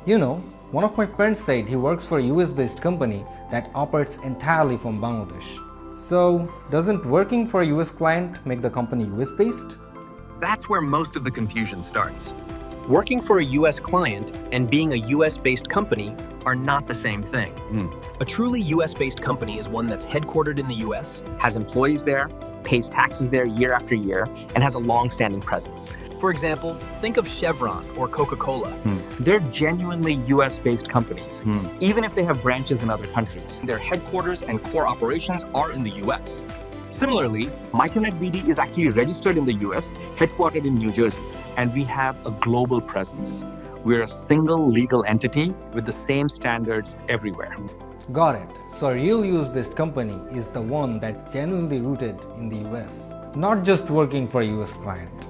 You know, one of my friends said he works for a US-based company that operates entirely from Bangladesh. So, doesn't working for a US client make the company US-based? That's where most of the confusion starts. Working for a US client and being a US-based company are not the same thing. A truly US-based company is one that's headquartered in the US, has employees there, pays taxes there year after year, and has a long-standing presence. For example, think of Chevron or Coca-Cola. They're genuinely US-based companies, even if they have branches in other countries. Their headquarters and core operations are in the US. Similarly, Micronetbd is actually registered in the US, headquartered in New Jersey, and we have a global presence. We're a single legal entity with the same standards everywhere. Got it. So a real US-based company is the one that's genuinely rooted in the US, not just working for a US client.